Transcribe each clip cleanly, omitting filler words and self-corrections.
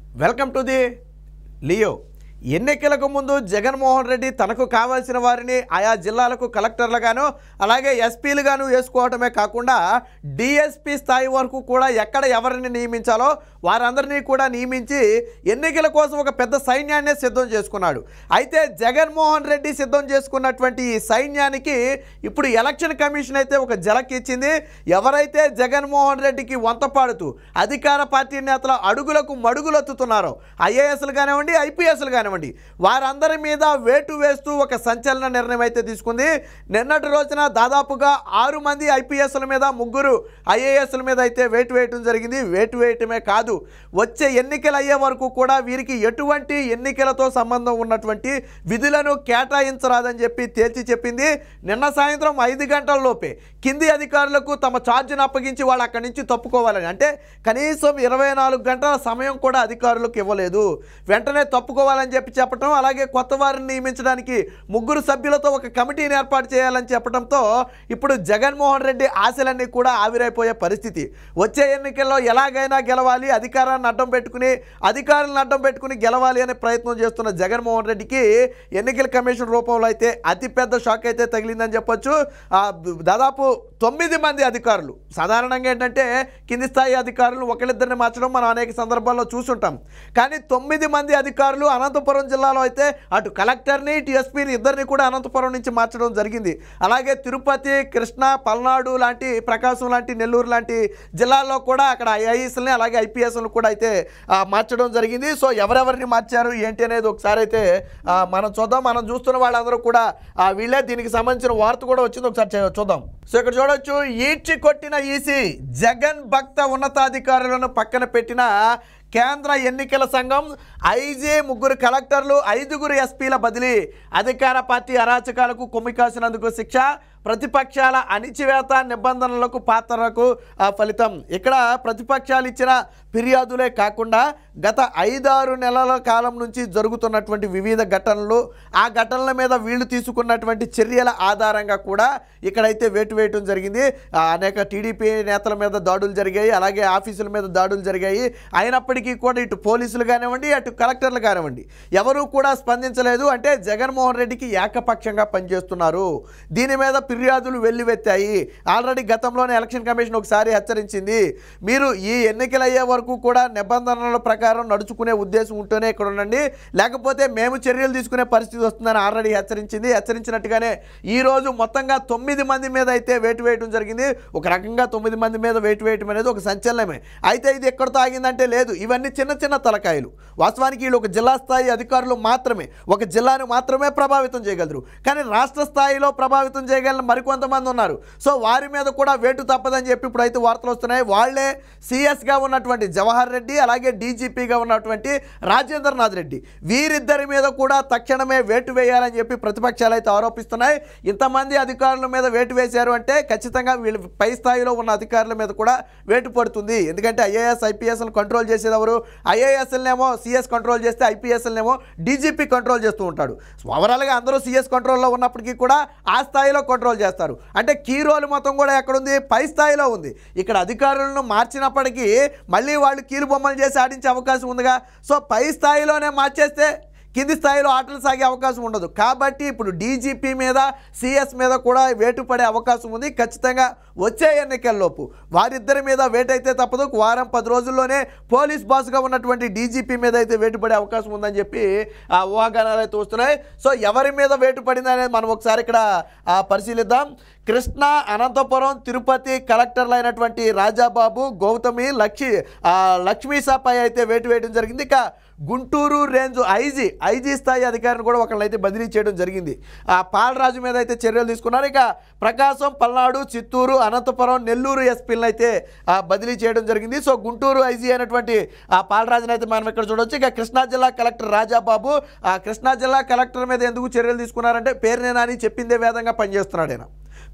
Welcome to the Leo. ఎన్నికలకు ముందు జగన్మోహన్ రెడ్డి తనకు కావాల్సిన వారిని ఆయా జిల్లాలకు కలెక్టర్లుగాను అలాగే ఎస్పీలుగాను వేసుకోవటమే కాకుండా డిఎస్పీ స్థాయి వరకు కూడా ఎక్కడ ఎవరిని నియమించాలో వారందరినీ కూడా నియమించి ఎన్నికల కోసం ఒక పెద్ద సైన్యాన్ని సిద్ధం చేసుకున్నాడు. అయితే జగన్మోహన్ రెడ్డి సిద్ధం చేసుకున్నటువంటి ఈ సైన్యానికి ఇప్పుడు ఎలక్షన్ కమిషన్ అయితే ఒక జలక్ ఇచ్చింది. ఎవరైతే జగన్మోహన్ రెడ్డికి వంతపాడుతూ అధికార పార్టీ నేతల అడుగులకు మడుగులొత్తుతున్నారో ఐఏఎస్లు కానివ్వండి ఐపీఎస్లు కానివ్వండి వారందరి మీద వేటు వేస్తూ ఒక సంచలన నిర్ణయం అయితే తీసుకుంది. నిన్నటి రోజున దాదాపుగా 6 మంది ఐపీఎస్ల మీద 3 ఐఏఎస్ల మీద అయితే వేటు వేయటం జరిగింది. వేటు వేయటమే కాదు, వచ్చే ఎన్నికలు అయ్యే వరకు కూడా వీరికి ఎటువంటి ఎన్నికలతో సంబంధం ఉన్నటువంటి విధులను కేటాయించరాదని చెప్పి తేల్చి చెప్పింది. నిన్న సాయంత్రం 5 గంటల లోపే కింది అధికారులకు తమ ఛార్జ్ను అప్పగించి వాళ్ళు అక్కడి నుంచి తప్పుకోవాలని, అంటే కనీసం 24 గంటల సమయం కూడా అధికారులకు ఇవ్వలేదు. వెంటనే తప్పుకోవాలని చెప్పటం, అలాగే కొత్త వారిని నియమించడానికి 3 సభ్యులతో ఒక కమిటీని ఏర్పాటు చేయాలని చెప్పడంతో ఇప్పుడు జగన్మోహన్ రెడ్డి ఆశలన్నీ కూడా ఆవిరైపోయే పరిస్థితి. వచ్చే ఎన్నికల్లో ఎలాగైనా గెలవాలి, అధికారాలను అడ్డం పెట్టుకుని గెలవాలి అనే ప్రయత్నం చేస్తున్న జగన్మోహన్ రెడ్డికి ఎన్నికల కమిషన్ రూపంలో అయితే అతిపెద్ద షాక్ అయితే తగిలిందని చెప్పొచ్చు. దాదాపు 9 మంది అధికారులు, సాధారణంగా ఏంటంటే కింది స్థాయి అధికారులు ఒకళ్ళిద్దరిని మార్చడం మనం అనేక సందర్భాల్లో చూసుంటాం. కానీ 9 మంది అధికారులు అనంతపురం జిల్లాలో అయితే అటు కలెక్టర్ని ఇటు ఎస్పీని ఇద్దరిని కూడా అనంతపురం నుంచి మార్చడం జరిగింది. అలాగే తిరుపతి, కృష్ణా, పల్నాడు లాంటి, ప్రకాశం లాంటి, నెల్లూరు లాంటి జిల్లాల్లో కూడా అక్కడ ఐఏఎస్ని అలాగే ఐపీఎస్లను కూడా అయితే మార్చడం జరిగింది. సో ఎవరెవరిని మార్చారు ఏంటి అనేది ఒకసారి అయితే మనం చూద్దాం. మనం చూస్తున్న వాళ్ళందరూ కూడా వీళ్ళే, దీనికి సంబంధించిన వార్త కూడా వచ్చింది, ఒకసారి చూద్దాం. సో ఇక్కడ చూడొచ్చు, ఈడ్చి కొట్టిన ఈసీ, జగన్ భక్త ఉన్నతాధికారులను పక్కన పెట్టిన కేంద్ర ఎన్నికల సంఘం, ఐజీ, 3 కలెక్టర్లు, 5 ఎస్పీల బదిలీ, అధికార పార్టీ అరాచకాలకు కొమ్మికాసినందుకు శిక్ష, ప్రతిపక్షాల అణిచివేత నిబంధనలకు పాత్రకు ఫలితం. ఇక్కడ ప్రతిపక్షాలు ఇచ్చిన ఫిర్యాదులే కాకుండా గత 5-6 నెలల కాలం నుంచి జరుగుతున్నటువంటి వివిధ ఘటనలు, ఆ ఘటనల మీద వీళ్ళు తీసుకున్నటువంటి చర్యల ఆధారంగా కూడా ఇక్కడైతే వేటు వేయటం జరిగింది. అనేక టీడీపీ నేతల మీద దాడులు జరిగాయి, అలాగే ఆఫీసుల మీద దాడులు జరిగాయి. అయినప్పటికీ కూడా ఇటు పోలీసులు కానివ్వండి అటు కలెక్టర్లు కానివ్వండి ఎవరూ కూడా స్పందించలేదు. అంటే జగన్మోహన్ రెడ్డికి ఏకపక్షంగా పనిచేస్తున్నారు. దీని మీద ఫిర్యాదులు వెల్లువెత్తాయి. ఆల్రెడీ గతంలోనే ఎలక్షన్ కమిషన్ ఒకసారి హెచ్చరించింది, మీరు ఈ ఎన్నికలు అయ్యే వరకు కూడా నిబంధనల ప్రకారం నడుచుకునే ఉద్దేశం ఉంటేనే ఇక్కడ ఉండండి, లేకపోతే మేము చర్యలు తీసుకునే పరిస్థితి వస్తుందని ఆల్రెడీ హెచ్చరించింది. హెచ్చరించినట్టుగానే ఈరోజు మొత్తంగా 9 మంది మీద అయితే వేటు వేయడం జరిగింది. ఒక రకంగా 9 మంది మీద వేటు వేయటం అనేది ఒక సంచలనమే. అయితే ఇది ఎక్కడితో ఆగిందంటే లేదు, ఇవన్నీ చిన్న చిన్న తలకాయలు. వాస్తవానికి వీళ్ళు ఒక జిల్లా స్థాయి అధికారులు మాత్రమే, ఒక జిల్లాను మాత్రమే ప్రభావితం చేయగలరు. కానీ రాష్ట్ర స్థాయిలో ప్రభావితం చేయగలిగిన మరికొంతమంది ఉన్నారు. సో వారి మీద కూడా వేటు తప్పదని చెప్పి ఇప్పుడైతే వార్తలు వస్తున్నాయి. వాళ్లే సిఎస్గా ఉన్నటువంటి జవహర్ రెడ్డి, అలాగే డీజీపీగా ఉన్నటువంటి రాజేంద్రనాథ్ రెడ్డి, వీరిద్దరి మీద కూడా తక్షణమే వేటు వేయాలని చెప్పి ప్రతిపక్షాలు అయితే ఆరోపిస్తున్నాయి. ఇంతమంది అధికారుల మీద వేటు వేశారు అంటే ఖచ్చితంగా వీళ్ళు పై స్థాయిలో ఉన్న అధికారుల మీద కూడా వేటు పడుతుంది. ఎందుకంటే ఐఏఎస్ ఐపీఎస్లను కంట్రోల్ చేసేది ఎవరు? ఐఏఎస్లనేమో సిఎస్ కంట్రోల్ చేస్తే ఐపీఎస్లనేమో డీజీపీ కంట్రోల్ చేస్తూ ఉంటాడు. ఓవరాల్గా అందరూ సిఎస్ కంట్రోల్లో ఉన్నప్పటికీ కూడా ఆ స్థాయిలో కంట్రోల్ చేస్తారు. అంటే కీ రోల్ మొత్తం కూడా ఎక్కడుంది? పై స్థాయిలో ఉంది. ఇక్కడ అధికారులను మార్చినప్పటికీ మళ్ళీ వాళ్ళు కీలు బొమ్మలు చేసి ఆడించే అవకాశం ఉందిగా. సో పై స్థాయిలోనే మార్చేస్తే కింది స్థాయిలో ఆటలు సాగే అవకాశం ఉండదు. కాబట్టి ఇప్పుడు డీజీపీ మీద సిఎస్ మీద కూడా వేటు పడే అవకాశం ఉంది. ఖచ్చితంగా వచ్చే ఎన్నికల్లోపు వారిద్దరి మీద వేటు అయితే తప్పదు. వారం 10 రోజుల్లోనే పోలీస్ బాస్గా ఉన్నటువంటి డీజీపీ మీద అయితే వేటు పడే అవకాశం ఉందని చెప్పి ఆ ఊహాగానాలు అయితే వస్తున్నాయి. సో ఎవరి మీద వేటు పడిందనేది మనం ఒకసారి ఇక్కడ పరిశీలిద్దాం. కృష్ణా, అనంతపురం, తిరుపతి కలెక్టర్లు అయినటువంటి రాజాబాబు, గౌతమి, లక్ష్మీసాపై అయితే వేటు వేయడం జరిగింది. ఇక గుంటూరు రేంజ్ ఐజీ స్థాయి అధికారిని కూడా ఒకళ్ళైతే బదిలీ చేయడం జరిగింది. పాలరాజు మీద అయితే చర్యలు తీసుకున్నారు. ఇక ప్రకాశం, పల్నాడు, చిత్తూరు, అనంతపురం, నెల్లూరు ఎస్పీలను అయితే బదిలీ చేయడం జరిగింది. సో గుంటూరు ఐజీ అయినటువంటి పాలరాజుని అయితే మనం ఇక్కడ చూడవచ్చు. ఇక కృష్ణా జిల్లా కలెక్టర్ రాజాబాబు, కృష్ణా జిల్లా కలెక్టర్ మీద ఎందుకు చర్యలు తీసుకున్నారంటే పేరునే నాని చెప్పిందే వేదంగా పనిచేస్తున్నాడు ఆయన.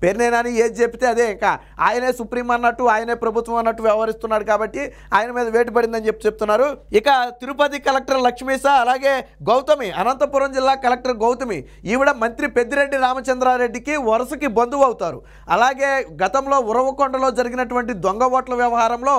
పేర్ని నాని ఏది చెప్తే అదే, ఇంకా ఆయనే సుప్రీం అన్నట్టు, ఆయనే ప్రభుత్వం అన్నట్టు వ్యవహరిస్తున్నాడు కాబట్టి ఆయన మీద వేటు పడిందని చెప్తున్నారు. ఇక తిరుపతి కలెక్టర్ లక్ష్మీస, అలాగే గౌతమి, అనంతపురం జిల్లా కలెక్టర్ గౌతమి, ఈవిడ మంత్రి పెద్దిరెడ్డి రామచంద్రారెడ్డికి వరుసకి బంధువు అవుతారు. అలాగే గతంలో ఉరవకొండలో జరిగినటువంటి దొంగ ఓట్ల వ్యవహారంలో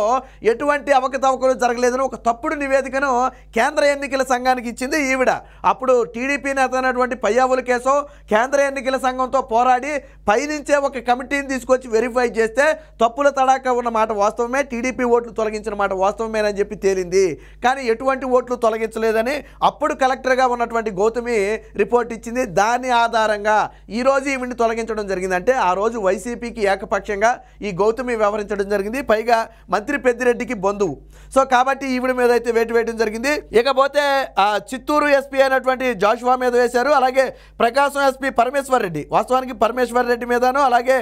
ఎటువంటి అవకతవకలు జరగలేదని ఒక తప్పుడు నివేదికను కేంద్ర ఎన్నికల సంఘానికి ఇచ్చింది ఈవిడ. అప్పుడు టీడీపీ నేత అయినటువంటి పయ్యావుల కేశవ్ కేంద్ర ఎన్నికల సంఘంతో పోరాడి పైనుంచే ఒక కమిటీని తీసుకొచ్చి వెరిఫై చేస్తే తప్పుల తడాకా ఉన్న మాట వాస్తవమే, టీడీపీ ఓట్లు తొలగించిన మాట వాస్తవమేనని చెప్పి తేలింది. కానీ ఎటువంటి ఓట్లు తొలగించలేదని అప్పుడు కలెక్టర్గా ఉన్నటువంటి గౌతమి రిపోర్ట్ ఇచ్చింది. దాని ఆధారంగా ఈరోజు ఈవిడిని తొలగించడం జరిగిందంటే ఆ రోజు వైసీపీకి ఏకపక్షంగా ఈ గౌతమి వ్యవహరించడం జరిగింది. పైగా మంత్రి పెద్దిరెడ్డికి బంధువు. సో కాబట్టి ఈవిడ మీద అయితే వేటు వేయడం జరిగింది. ఇకపోతే చిత్తూరు ఎస్పీ అయినటువంటి జాషువా మీద వేశారు. అలాగే ప్రకాశం ఎస్పీ పరమేశ్వర్ రెడ్డి, వాస్తవానికి పరమేశ్వర్ రెడ్డి మీదను, అలాగే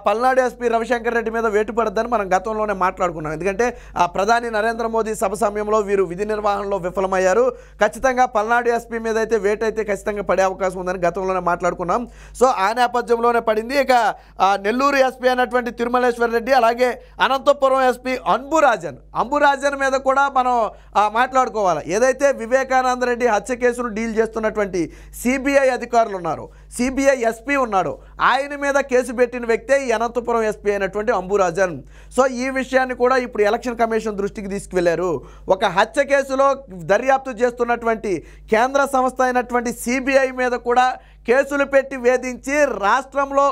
పల్నాడు ఎస్పీ రవిశంకర్ రెడ్డి మీద వేటు పడద్దని మనం గతంలోనే మాట్లాడుకున్నాం. ఎందుకంటే ప్రధాని నరేంద్ర మోదీ సభ సమయంలో వీరు విధి నిర్వహణలో విఫలమయ్యారు. ఖచ్చితంగా పల్నాడు ఎస్పీ మీద అయితే వేటు అయితే ఖచ్చితంగా పడే అవకాశం ఉందని గతంలోనే మాట్లాడుకున్నాం. సో ఆ నేపథ్యంలోనే పడింది. ఇక నెల్లూరు ఎస్పీ అయినటువంటి తిరుమలేశ్వర్ రెడ్డి, అలాగే అనంతపురం ఎస్పీ అంబురాజన్ మీద కూడా మనం మాట్లాడుకోవాలి. ఏదైతే వివేకానంద రెడ్డి హత్య కేసును డీల్ చేస్తున్నటువంటి సిబిఐ అధికారులు ఉన్నారో, సిబిఐ ఎస్పీ ఉన్నాడు, ఆయన మీద కేసు పెట్టిన వ్యక్తే ఈ అనంతపురం ఎస్పీ అయినటువంటి అంబురాజన్. సో ఈ విషయాన్ని కూడా ఇప్పుడు ఎలక్షన్ కమిషన్ దృష్టికి తీసుకువెళ్లారు. ఒక హత్య కేసులో దర్యాప్తు చేస్తున్నటువంటి కేంద్ర సంస్థ అయినటువంటి సిబిఐ మీద కూడా కేసులు పెట్టి వేధించి రాష్ట్రంలో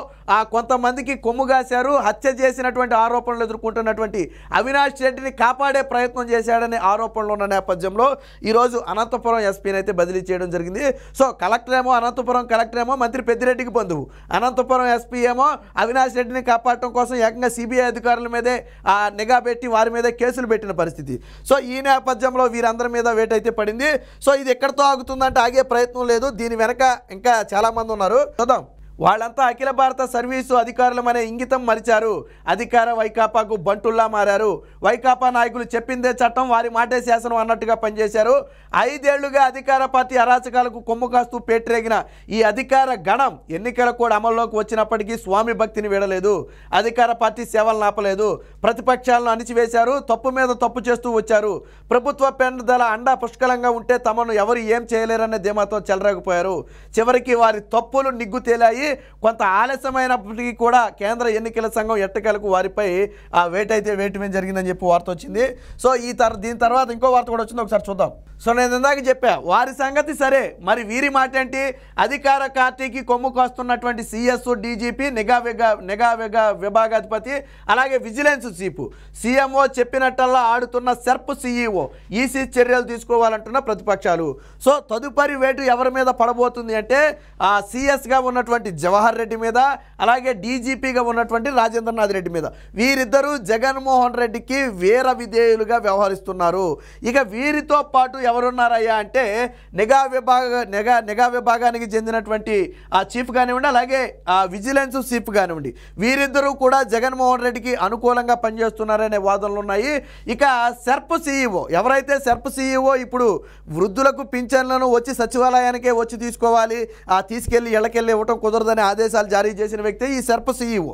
కొంతమందికి కొమ్ము కాశారు. హత్య చేసినటువంటి ఆరోపణలు ఎదుర్కొంటున్నటువంటి అవినాష్ రెడ్డిని కాపాడే ప్రయత్నం చేశాడనే ఆరోపణలు ఉన్న నేపథ్యంలో ఈరోజు అనంతపురం ఎస్పీని అయితే బదిలీ చేయడం జరిగింది. సో కలెక్టర్ ఏమో, అనంతపురం కలెక్టర్ ఏమో మంత్రి పెద్దిరెడ్డికి బంధువు, అనంతపురం ఎస్పీ ఏమో అవినాష్ రెడ్డిని కాపాడటం కోసం ఏకంగా సిబిఐ అధికారుల మీదే నిఘా పెట్టి వారి మీదే కేసులు పెట్టిన పరిస్థితి. సో ఈ నేపథ్యంలో వీరందరి మీద వేటు అయితే పడింది. సో ఇది ఎక్కడితో ఆగుతుందంటే ఆగే ప్రయత్నం లేదు. దీని వెనక ఇంకా చాలా మంది ఉన్నారు. చూద్దాం. వాళ్ళంతా అఖిల భారత సర్వీసు అధికారులమనే ఇంగితం మరిచారు. అధికార వైకాపాకు బంటుల్లా మారారు. వైకాపా నాయకులు చెప్పిందే చట్టం, వారి మాటే శాసనం అన్నట్టుగా పనిచేశారు. 5 ఏళ్లుగా అధికార పార్టీ అరాచకాలకు కొమ్ము కాస్తూ పేటరేగిన ఈ అధికార గణం ఎన్నికల కూడా అమల్లోకి వచ్చినప్పటికీ స్వామి భక్తిని వీడలేదు. అధికార పార్టీ సేవలను ఆపలేదు. ప్రతిపక్షాలను అణిచివేశారు. తప్పు మీద తప్పు చేస్తూ వచ్చారు. ప్రభుత్వ పెన్నుదల అండా పుష్కలంగా ఉంటే తమను ఎవరు ఏం చేయలేరనే ధీమాతో చెలరేగిపోయారు. చివరికి వారి తప్పులు నిగ్గు తేలాయి. కొంత ఆలస్యమైనప్పటికీ కూడా కేంద్ర ఎన్నికల సంఘం ఎట్టకేలకు వారిపై వేటైతే వేయటమే జరిగిందని చెప్పి వార్త వచ్చింది. సో దీని తర్వాత ఇంకో వార్త కూడా వచ్చింది, ఒకసారి చూద్దాం. సో నేను ఇందాక చెప్పా వారి సంగతి సరే, మరి వీరి మాట ఏంటి? అధికార పార్టీకి కొమ్ము కాస్తున్నటువంటి సిఎస్, డీజీపీ, నిఘా విభాగాధిపతి, అలాగే విజిలెన్స్ చీఫ్, సీఎంఓ చెప్పినట్టల్లా ఆడుతున్న సెర్ప్ సీఈఓ ఈసీ చర్యలు తీసుకోవాలంటున్న ప్రతిపక్షాలు. సో తదుపరి వేటు ఎవరి మీద పడబోతుంది అంటే సిఎస్గా ఉన్నటువంటి జవహర్ రెడ్డి మీద, అలాగే డీజీపీగా ఉన్నటువంటి రాజేంద్రనాథ్ రెడ్డి మీద. వీరిద్దరూ జగన్మోహన్ రెడ్డికి వీర విధేయులుగా వ్యవహరిస్తున్నారు. ఇక వీరితో పాటు ఎవరున్నారయ్యా అంటే నిఘా విభాగానికి చెందినటువంటి చీఫ్ కానివ్వండి, అలాగే విజిలెన్స్ చీఫ్ కానివ్వండి, వీరిద్దరూ కూడా జగన్మోహన్ రెడ్డికి అనుకూలంగా పనిచేస్తున్నారనే వాదనలు ఉన్నాయి. ఇక సెర్ప్ సీఈఓ, ఎవరైతే సెర్ప్ సీఈఓ ఇప్పుడు వృద్ధులకు పింఛన్లను వచ్చి సచివాలయానికే వచ్చి తీసుకోవాలి, తీసుకెళ్లి ఇళ్లకెళ్ళి ఇవ్వటం కుదరదని ఆదేశాలు జారీ చేసిన వ్యక్తి ఈ సెర్ప్ సీఈఓ.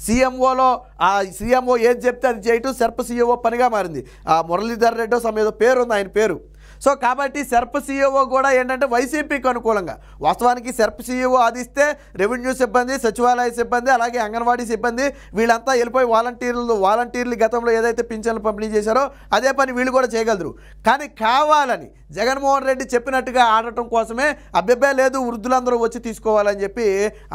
సీఎంఓ ఏది చెప్తే అది చేయటం సెర్ప్ సీఈఓ పనిగా మారింది. మురళీధర్ రెడ్డి సమేదో పేరు ఉంది ఆయన పేరు. సో కాబట్టి సెర్ప్ సీఈఓ కూడా ఏంటంటే వైసీపీకి అనుకూలంగా, వాస్తవానికి సెర్ప్ సీఈఓ ఆదిస్తే రెవెన్యూ సిబ్బంది, సచివాలయ సిబ్బంది, అలాగే అంగన్వాడీ సిబ్బంది వీళ్ళంతా వెళ్ళిపోయి వాలంటీర్లు గతంలో ఏదైతే పింఛన్లు పంపిణీ చేశారో అదే పని వీళ్ళు కూడా చేయగలరు. కానీ కావాలని జగన్మోహన్ రెడ్డి చెప్పినట్టుగా ఆడటం కోసమే అబ్బెబ్బే లేదు వృద్ధులందరూ వచ్చి తీసుకోవాలని చెప్పి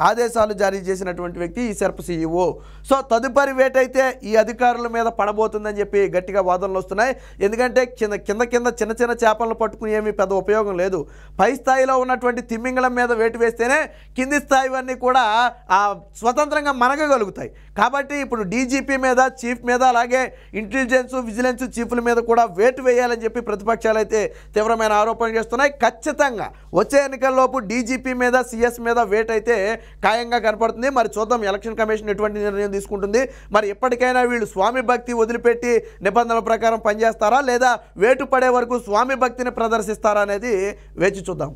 ఆదేశాలు జారీ చేసినటువంటి వ్యక్తి ఈ సెర్ప్ సీఈఓ. సో తదుపరి వేటైతే ఈ అధికారుల మీద పడబోతుందని చెప్పి గట్టిగా వాదనలు వస్తున్నాయి. ఎందుకంటే కింద చిన్న చేపలను పట్టుకుని ఏమీ పెద్ద ఉపయోగం లేదు. పై స్థాయిలో ఉన్నటువంటి తిమ్మింగళం మీద వేటు వేస్తేనే కింది స్థాయివన్నీ కూడా స్వతంత్రంగా మనగలుగుతాయి. కాబట్టి ఇప్పుడు డీజీపీ మీద, చీఫ్ మీద, అలాగే ఇంటెలిజెన్స్, విజిలెన్స్ చీఫ్ల మీద కూడా వేటు వేయాలని చెప్పి ప్రతిపక్షాలు అయితే తీవ్రమైన ఆరోపణలు చేస్తున్నాయి. ఖచ్చితంగా వచ్చే ఎన్నికల్లోపు డీజీపీ మీద, సిఎస్ మీద వేటు అయితే ఖాయంగా కనపడుతుంది. మరి చూద్దాం ఎలక్షన్ కమిషన్ ఎటువంటి నిర్ణయం తీసుకుంటుంది. మరి ఎప్పటికైనా వీళ్ళు స్వామి భక్తి వదిలిపెట్టి నిబంధనల ప్రకారం పనిచేస్తారా, లేదా వేటు పడే వరకు స్వామి భక్తిని ప్రదర్శిస్తారా అనేది వేచి చూద్దాం.